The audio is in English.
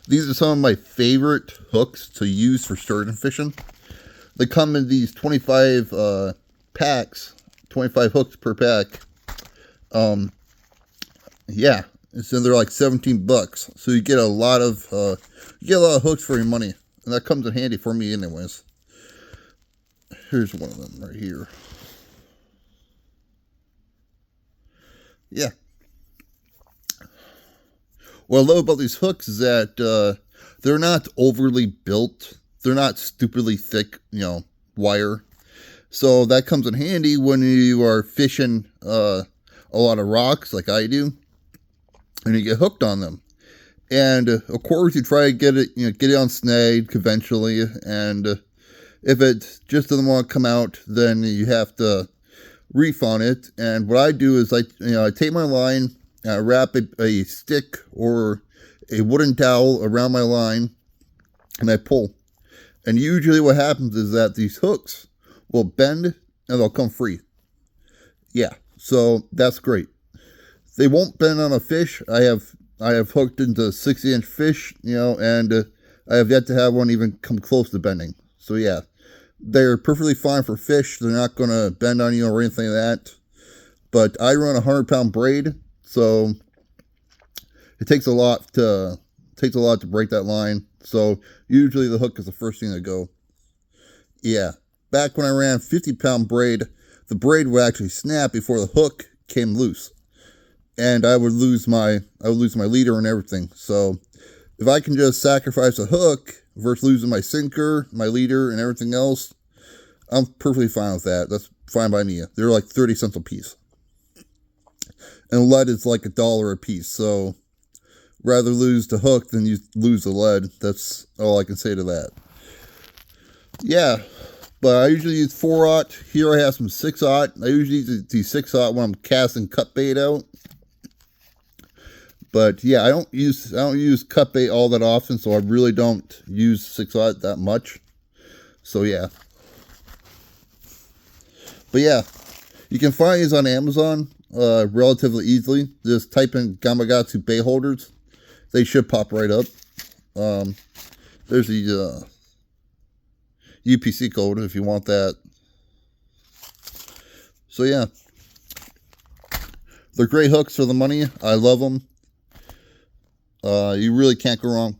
These are some of my favorite hooks to use for sturgeon fishing. They come in these 25 packs, 25 hooks per pack. Yeah, so they're like 17 bucks. So you get a lot of hooks for your money, and that comes in handy for me anyways. Here's one of them right here. Yeah. What I love about these hooks is that they're not overly built. They're not stupidly thick, wire. So that comes in handy when you are fishing a lot of rocks like I do, and you get hooked on them. And of course, you try to get it on snag conventionally, and if it just doesn't want to come out, then you have to reef on it. And what I do is I take my line, wrap a stick or a wooden towel around my line, and I pull. And usually what happens is that these hooks will bend and they'll come free. Yeah, so that's great. They won't bend on a fish. I have hooked into 60-inch fish, and I have yet to have one even come close to bending. So yeah, they're perfectly fine for fish. They're not going to bend on you or anything like that. But I run a 100-pound braid, so it takes a lot to break that line. So usually the hook is the first thing to go. Yeah, back when I ran 50-pound braid, the braid would actually snap before the hook came loose, and I would lose my leader and everything. So if I can just sacrifice a hook versus losing my sinker, my leader, and everything else, I'm perfectly fine with that. That's fine by me. They're like 30 cents a piece, and lead is like $1 a piece. So rather lose the hook than you lose the lead. That's all I can say to that. Yeah, but I usually use 4/0. Here I have some 6/0. I usually use the 6/0 when I'm casting cut bait out. But yeah, I don't use cut bait all that often, so I really don't use 6/0 that much. So yeah. But yeah, you can find these on Amazon relatively easily. Just type in Gamakatsu bait holders. They should pop right up. There's the UPC code if you want that. So yeah, they're great hooks for the money. I love them. You really can't go wrong.